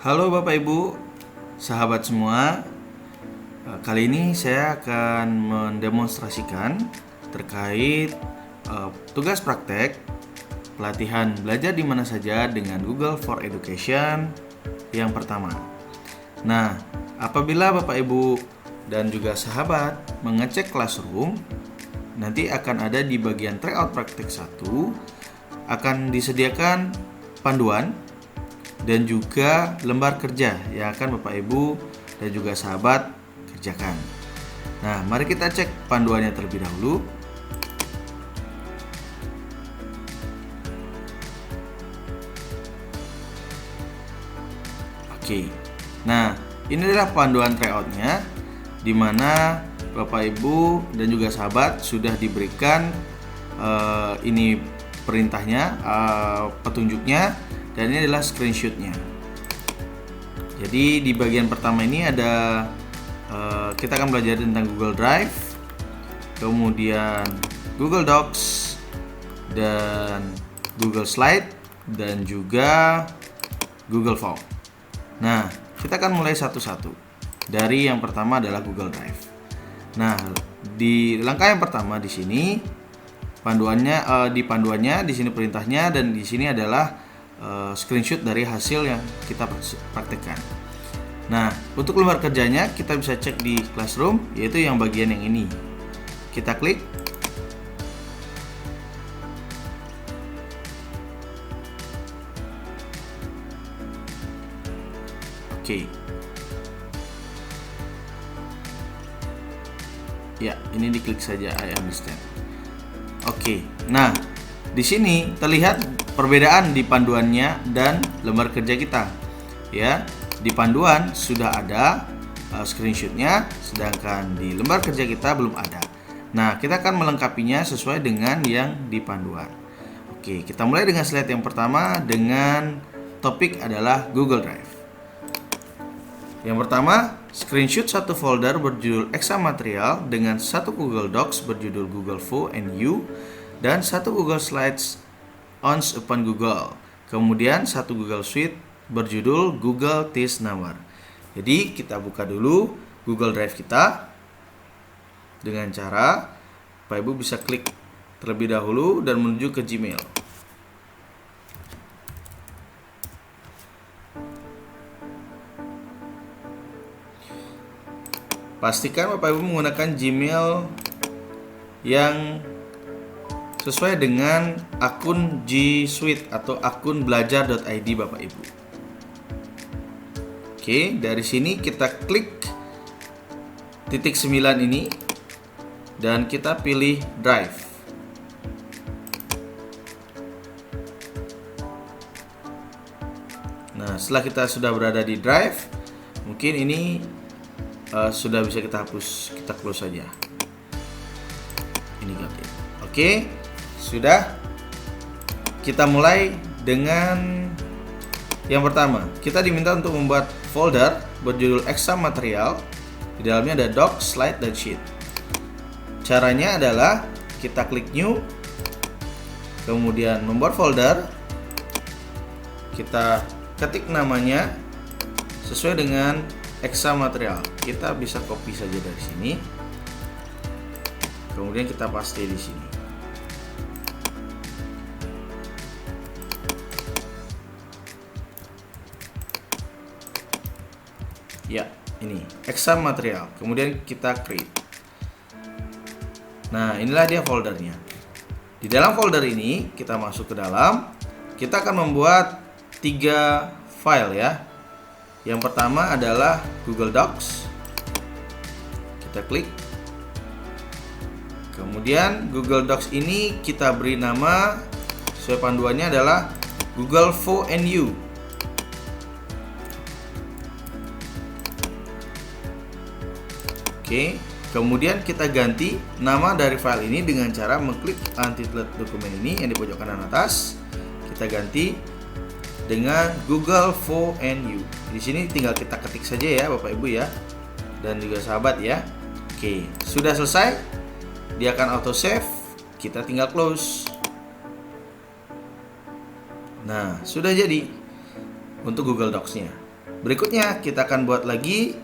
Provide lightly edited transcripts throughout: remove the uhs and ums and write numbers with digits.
Halo Bapak Ibu, sahabat semua. Kali ini saya akan mendemonstrasikan terkait tugas praktek pelatihan belajar di mana saja dengan Google for Education yang pertama. Nah, apabila Bapak Ibu dan juga sahabat mengecek Classroom, nanti akan ada di bagian tryout praktek 1 akan disediakan panduan dan juga lembar kerja yang akan Bapak Ibu dan juga sahabat kerjakan. Nah, mari kita cek panduannya terlebih dahulu. Oke. Nah, ini adalah panduan tryoutnya, di mana Bapak Ibu dan juga sahabat sudah diberikan ini perintahnya, petunjuknya, dan ini adalah screenshotnya. Jadi di bagian pertama ini ada kita akan belajar tentang Google Drive, kemudian Google Docs, dan Google Slide, dan juga Google Form. Nah, kita akan mulai satu-satu. Dari yang pertama adalah Google Drive. Nah, di langkah yang pertama di sini panduannya, di sini perintahnya, dan di sini adalah screenshot dari hasil yang kita praktekkan. Nah, untuk lembar kerjanya kita bisa cek di Classroom, yaitu yang bagian yang ini. Kita klik. Oke. Ya, ini diklik saja I understand. Oke. Nah, di sini terlihat perbedaan di panduannya dan lembar kerja kita. Ya, di panduan sudah ada screenshotnya, sedangkan di lembar kerja kita belum ada. Nah, kita akan melengkapinya sesuai dengan yang di panduan. Oke, kita mulai dengan slide yang pertama dengan topik adalah Google Drive. Yang pertama, screenshot satu folder berjudul exam material dengan satu Google Docs berjudul Google Fo and You, dan satu Google Slides Once Upon Google. Kemudian satu Google Suite berjudul Google Test Number. Jadi kita buka dulu Google Drive kita dengan cara Bapak Ibu bisa klik terlebih dahulu dan menuju ke Gmail. Pastikan Bapak Ibu menggunakan Gmail yang sesuai dengan akun G Suite atau akun belajar.id Bapak Ibu. Oke, dari sini kita klik titik 9 ini dan kita pilih Drive. Nah, setelah kita sudah berada di Drive, mungkin ini sudah bisa kita hapus, kita close saja. Ini ganti. Oke. Sudah, kita mulai dengan yang pertama. Kita diminta untuk membuat folder berjudul exam material. Di dalamnya ada doc, slide, dan sheet. Caranya adalah kita klik new, kemudian membuat folder. Kita ketik namanya sesuai dengan exam material. Kita bisa copy saja dari sini. Kemudian kita paste di sini. Ya, ini exam material. Kemudian kita create. Nah, inilah dia foldernya. Di dalam folder ini kita masuk ke dalam. Kita akan membuat 3 file ya. Yang pertama adalah Google Docs. Kita klik. Kemudian Google Docs ini kita beri nama sesuai panduannya adalah Google Fo and You. Oke, kemudian kita ganti nama dari file ini dengan cara mengklik untitled dokumen ini yang di pojok kanan atas. Kita ganti dengan Google Fo and You. Di sini tinggal kita ketik saja ya Bapak Ibu ya, dan juga sahabat ya. Oke, sudah selesai. Dia akan auto save. Kita tinggal close. Nah, sudah jadi untuk Google Docs-nya. Berikutnya kita akan buat lagi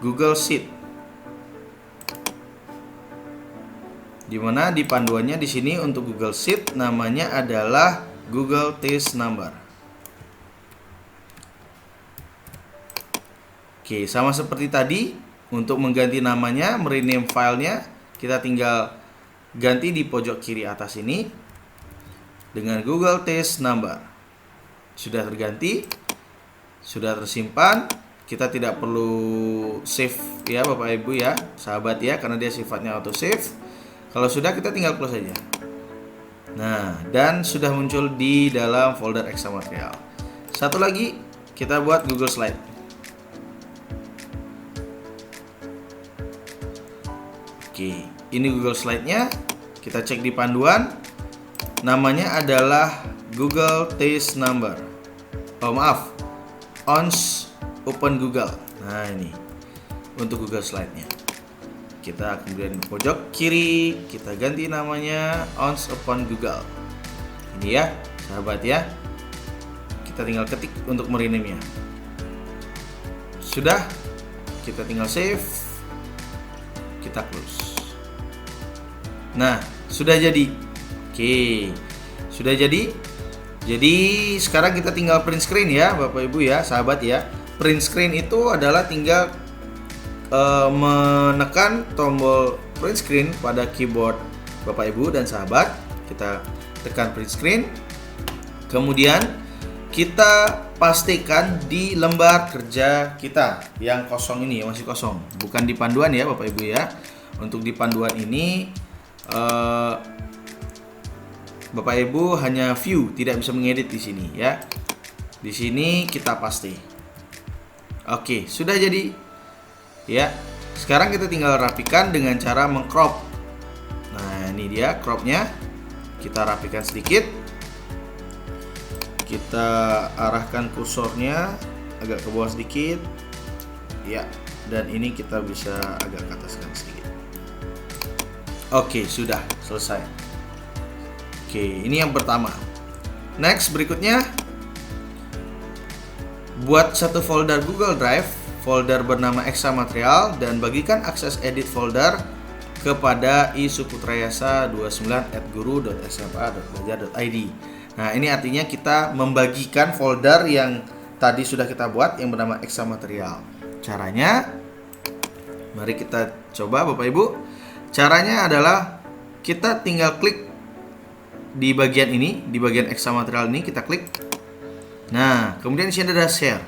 Google Sheet. Dimana di panduannya di sini untuk Google Sheet namanya adalah Google Test Number. Oke, sama seperti tadi, untuk mengganti namanya, merename filenya, kita tinggal ganti di pojok kiri atas ini dengan Google Test Number. Sudah terganti, sudah tersimpan. Kita tidak perlu save ya Bapak Ibu ya, sahabat ya, karena dia sifatnya auto save. Kalau sudah, kita tinggal close saja. Nah, dan sudah muncul di dalam folder Extra Material. Satu lagi, kita buat Google Slide. Oke, ini Google Slide-nya. Kita cek di panduan. Namanya adalah Google Test Number. Oh maaf, ONS Open Google. Nah ini untuk Google Slide-nya. Kita kemudian di pojok kiri, kita ganti namanya ONS Open Google. Ini ya, sahabat ya. Kita tinggal ketik untuk merename-nya. Sudah, kita tinggal save. Kita close. Nah, sudah jadi. Oke, sudah jadi. Jadi sekarang kita tinggal print screen ya Bapak Ibu ya, sahabat ya. Print screen itu adalah tinggal menekan tombol print screen pada keyboard Bapak Ibu dan sahabat. Kita tekan print screen. Kemudian kita pastikan di lembar kerja kita yang kosong ini, masih kosong, bukan di panduan ya Bapak Ibu ya. Untuk di panduan ini Bapak Ibu hanya view, tidak bisa mengedit di sini ya. Di sini kita paste. Oke, sudah jadi. Ya. Sekarang kita tinggal rapikan dengan cara mengcrop. Nah, ini dia cropnya. Kita rapikan sedikit. Kita arahkan kursornya agak ke bawah sedikit. Ya, dan ini kita bisa agak ke ataskan sedikit. Oke, sudah selesai. Oke, ini yang pertama. Next, berikutnya buat satu folder Google Drive, folder bernama Extra Material, dan bagikan akses edit folder kepada isuputrayasa29@guru.sma.belajar.id. Nah, ini artinya kita membagikan folder yang tadi sudah kita buat yang bernama Extra Material. Caranya, mari kita coba Bapak Ibu. Caranya adalah kita tinggal klik di bagian ini, di bagian Extra Material ini kita klik. Nah, kemudian di sini ada share.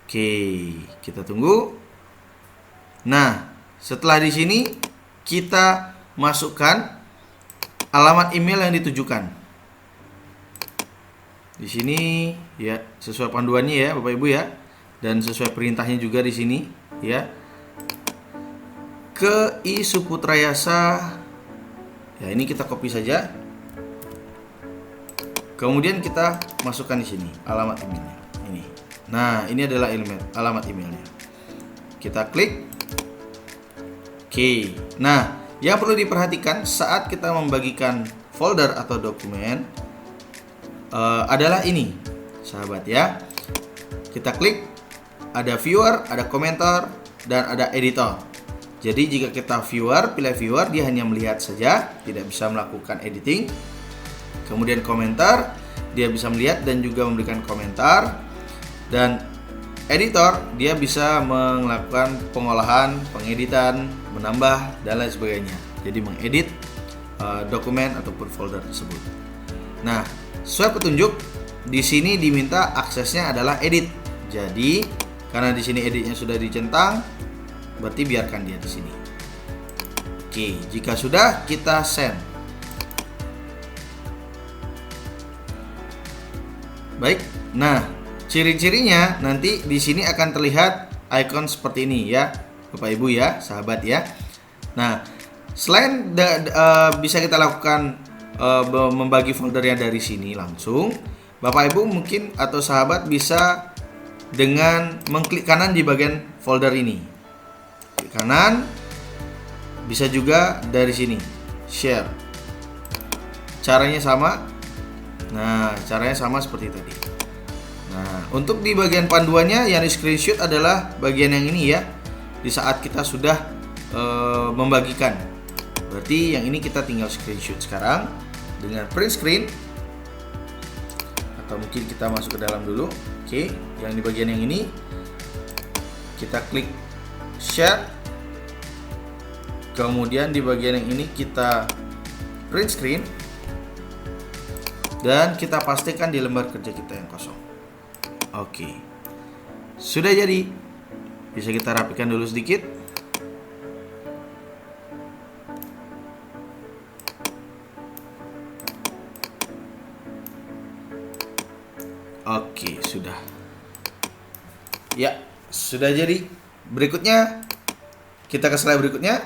Oke, kita tunggu. Nah, setelah di sini kita masukkan alamat email yang ditujukan. Di sini ya, sesuai panduannya ya Bapak Ibu ya, dan sesuai perintahnya juga di sini ya. Ke isuputrayasa. Ya, ini kita copy saja. Kemudian kita masukkan di sini alamat emailnya. Ini. Nah, ini adalah alamat emailnya. Kita klik. Oke. Nah, yang perlu diperhatikan saat kita membagikan folder atau dokumen adalah ini, sahabat ya. Kita klik, ada viewer, ada komentar, dan ada editor. Jadi jika kita pilih viewer, dia hanya melihat saja, tidak bisa melakukan editing. Kemudian komentar, dia bisa melihat dan juga memberikan komentar. Dan editor, dia bisa melakukan pengolahan, pengeditan, menambah, dan lain sebagainya. Jadi mengedit dokumen ataupun folder tersebut. Nah, sesuai petunjuk, di sini diminta aksesnya adalah edit. Jadi karena di sini editnya sudah dicentang, berarti biarkan dia di sini. Oke, jika sudah, kita send. Baik. Nah, ciri-cirinya nanti di sini akan terlihat icon seperti ini ya, Bapak Ibu ya, sahabat ya. Nah, selain bisa kita lakukan membagi foldernya dari sini langsung, Bapak Ibu mungkin atau sahabat bisa dengan mengklik kanan di bagian folder ini. Klik kanan, bisa juga dari sini share. Caranya sama. Nah, caranya sama seperti tadi. Nah, untuk di bagian panduannya yang di screenshot adalah bagian yang ini ya. Di saat kita sudah membagikan. Berarti yang ini kita tinggal screenshot sekarang dengan print screen. Atau mungkin kita masuk ke dalam dulu. Oke, yang di bagian yang ini kita klik share. Kemudian di bagian yang ini kita print screen. Dan kita pastikan di lembar kerja kita yang kosong. Oke, sudah jadi. Bisa kita rapikan dulu sedikit. Oke, sudah. Ya, sudah jadi. Berikutnya, kita ke slide berikutnya.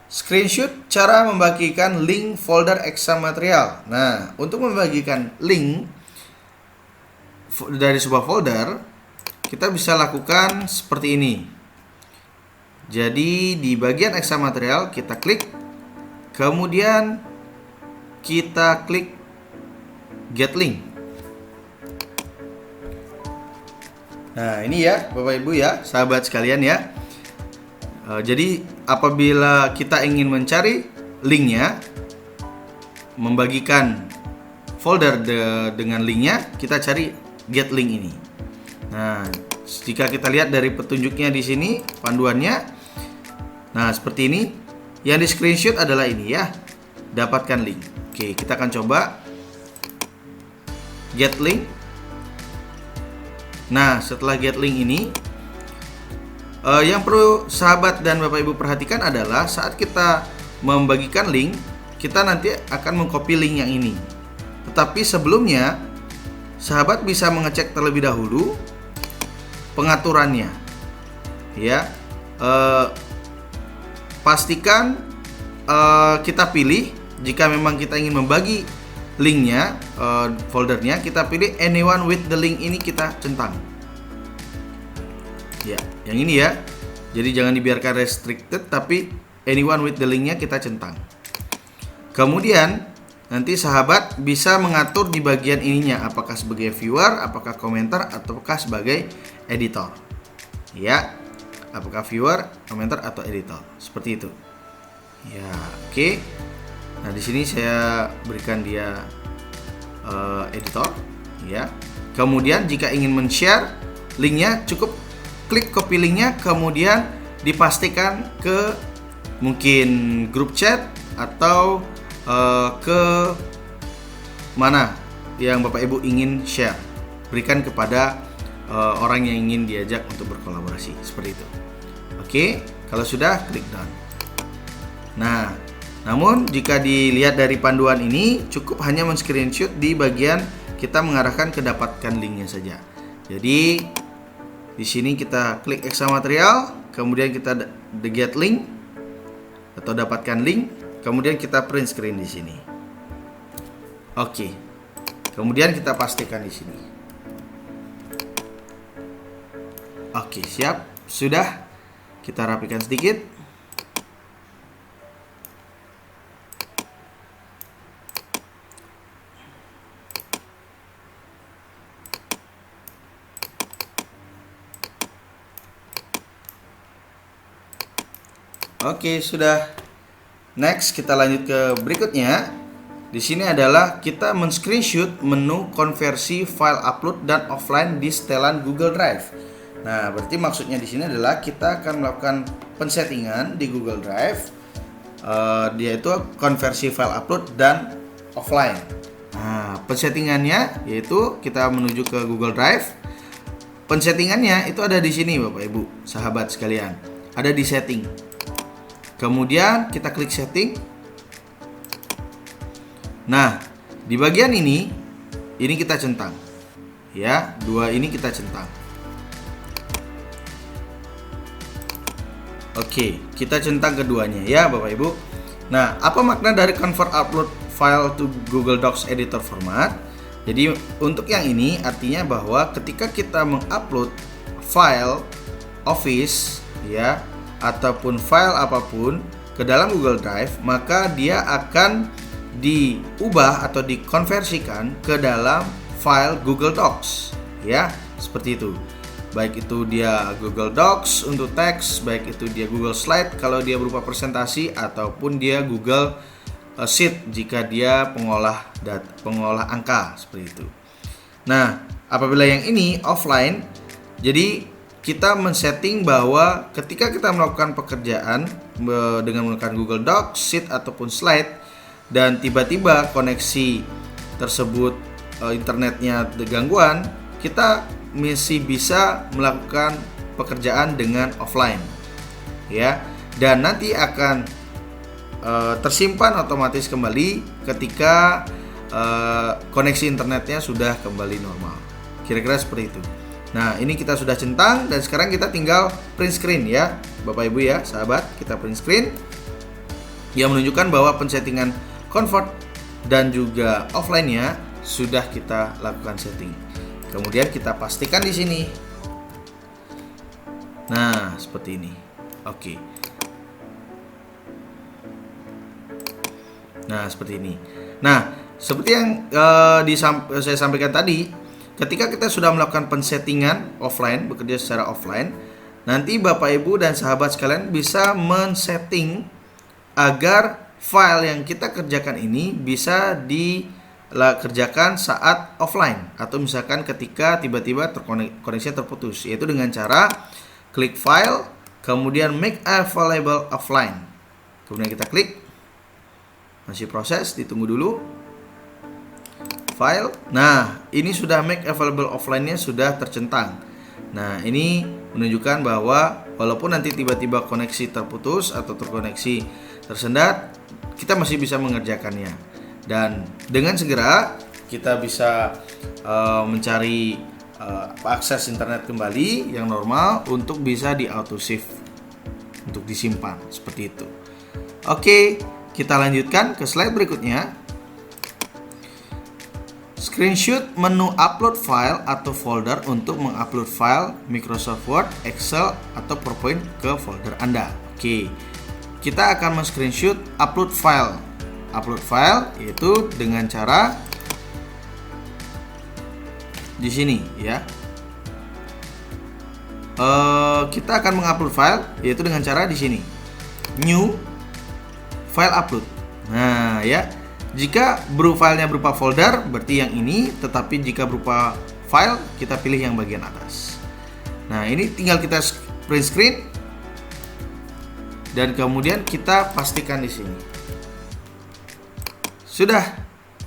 Screenshot cara membagikan link folder exam material. Nah, untuk membagikan link dari sebuah folder, kita bisa lakukan seperti ini. Jadi di bagian exam material kita klik, kemudian kita klik get link. Nah, ini ya Bapak Ibu ya, sahabat sekalian ya. Jadi apabila kita ingin mencari linknya, membagikan folder dengan linknya, kita cari get link ini. Nah, jika kita lihat dari petunjuknya di sini, panduannya, nah seperti ini. Yang di screenshot adalah ini ya, dapatkan link. Oke, kita akan coba get link. Nah, setelah get link ini, yang perlu sahabat dan Bapak Ibu perhatikan adalah saat kita membagikan link, kita nanti akan mengcopy link yang ini. Tetapi sebelumnya, sahabat bisa mengecek terlebih dahulu pengaturannya. Ya, pastikan kita pilih jika memang kita ingin membagi linknya, foldernya, kita pilih anyone with the link ini kita centang. Ya, yang ini ya. Jadi jangan dibiarkan restricted, tapi anyone with the linknya kita centang. Kemudian nanti sahabat bisa mengatur di bagian ininya, apakah sebagai viewer, apakah komentar, ataukah sebagai editor. Ya, apakah viewer, komentar, atau editor. Seperti itu. Ya, oke. Nah, di sini saya berikan dia editor. Ya. Kemudian jika ingin men-share linknya, cukup klik copy linknya, kemudian dipastikan ke mungkin grup chat atau ke mana yang Bapak Ibu ingin share, berikan kepada orang yang ingin diajak untuk berkolaborasi, seperti itu. Oke, kalau sudah klik done. Nah, namun jika dilihat dari panduan ini, cukup hanya men-screenshot di bagian kita mengarahkan ke dapatkan linknya saja. Jadi di sini kita klik exam material, kemudian kita the get link atau dapatkan link, kemudian kita print screen di sini. Oke. Kemudian kita pastikan di sini. Oke, siap. Sudah. Kita rapikan sedikit. Oke, sudah. Next, kita lanjut ke berikutnya. Di sini adalah kita men-screenshot menu konversi file upload dan offline di setelan Google Drive. Nah, berarti maksudnya di sini adalah kita akan melakukan pensettingan di Google Drive, yaitu konversi file upload dan offline. Nah, pensettingannya yaitu kita menuju ke Google Drive. Pensettingannya itu ada di sini, Bapak Ibu, sahabat sekalian. Ada di setting. Kemudian kita klik setting. Nah, di bagian ini kita centang. Ya, dua ini kita centang. Oke, kita centang keduanya ya, Bapak Ibu. Nah, apa makna dari convert upload file to Google Docs editor format? Jadi untuk yang ini artinya bahwa ketika kita mengupload file Office ya, ataupun file apapun ke dalam Google Drive, maka dia akan diubah atau dikonversikan ke dalam file Google Docs ya. seperti itu. Baik itu dia Google Docs untuk teks, baik itu dia Google Slide kalau dia berupa presentasi, ataupun dia Google Sheet jika dia pengolah angka seperti itu. Nah, apabila yang ini offline, jadi kita men-setting bahwa ketika kita melakukan pekerjaan dengan menggunakan Google Docs, Sheet ataupun Slide, dan tiba-tiba koneksi tersebut internetnya gangguan, kita masih bisa melakukan pekerjaan dengan offline, ya. Dan nanti akan tersimpan otomatis kembali ketika koneksi internetnya sudah kembali normal. Kira-kira seperti itu. Nah, ini kita sudah centang dan sekarang kita tinggal print screen ya, Bapak Ibu ya, sahabat. Kita print screen yang menunjukkan bahwa pensettingan convert dan juga offline-nya sudah kita lakukan setting. Kemudian kita pastikan di sini. Nah, seperti ini. Oke. Nah, seperti ini. Nah, seperti yang saya sampaikan tadi, ketika kita sudah melakukan pensettingan offline, bekerja secara offline, nanti Bapak Ibu dan sahabat sekalian bisa men-setting agar file yang kita kerjakan ini bisa dikerjakan saat offline, atau misalkan ketika tiba-tiba koneksinya terputus, yaitu dengan cara klik file, kemudian make available offline. Kemudian kita klik. Masih proses, ditunggu dulu. File. Nah, ini sudah make available offline-nya sudah tercentang. Nah, ini menunjukkan bahwa walaupun nanti tiba-tiba koneksi terputus atau terkoneksi tersendat, kita masih bisa mengerjakannya. Dan dengan segera kita bisa mencari akses internet kembali yang normal untuk bisa di auto save, untuk disimpan seperti itu. Oke. Kita lanjutkan ke slide berikutnya. Screenshot menu upload file atau folder untuk mengupload file Microsoft Word, Excel, atau PowerPoint ke folder Anda. Oke. Kita akan men-screenshot upload file. Upload file yaitu dengan cara di sini ya. Kita akan mengupload file yaitu dengan cara di sini. New file upload. Nah, ya. Jika filenya berupa folder, berarti yang ini, tetapi jika berupa file, kita pilih yang bagian atas. Nah, ini tinggal kita print screen dan kemudian kita pastikan di sini. Sudah.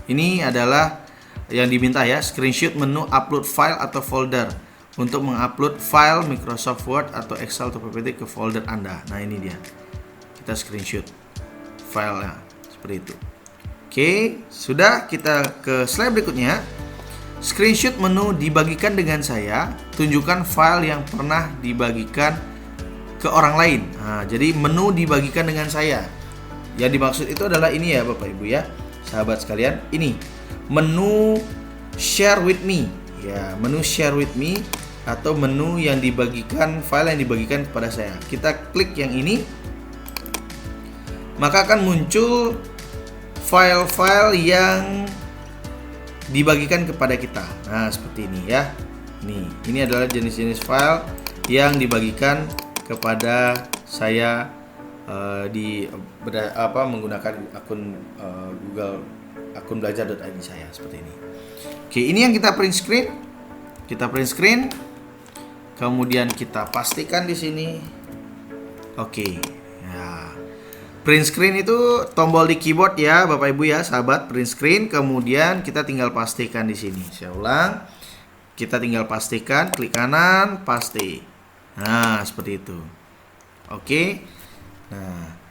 Ini adalah yang diminta ya, screenshot menu upload file atau folder untuk mengupload file Microsoft Word atau Excel atau PPT ke folder Anda. Nah, ini dia. Kita screenshot filenya seperti itu. Oke, sudah. Kita ke slide berikutnya. Screenshot menu dibagikan dengan saya. Tunjukkan file yang pernah dibagikan ke orang lain. Nah, jadi menu dibagikan dengan saya. Yang dimaksud itu adalah ini ya Bapak Ibu ya, sahabat sekalian. Ini menu share with me. Ya, menu share with me atau menu yang dibagikan, file yang dibagikan kepada saya. Kita klik yang ini. Maka akan muncul file-file yang dibagikan kepada kita. Nah, seperti ini ya. Ini adalah jenis-jenis file yang dibagikan kepada saya menggunakan akun Google, akun belajar.id saya seperti ini. Oke, ini yang kita print screen. Kita print screen. Kemudian kita pastikan di sini. Oke. Ya. Print screen itu tombol di keyboard ya Bapak Ibu ya, sahabat. Print screen, kemudian kita tinggal pastikan di sini. Saya ulang. Kita tinggal pastikan, klik kanan, paste. Nah, seperti itu. Oke. Nah.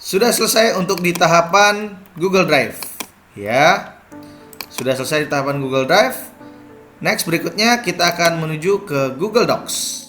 Sudah selesai untuk di tahapan Google Drive. Ya. Sudah selesai di tahapan Google Drive. Next berikutnya kita akan menuju ke Google Docs.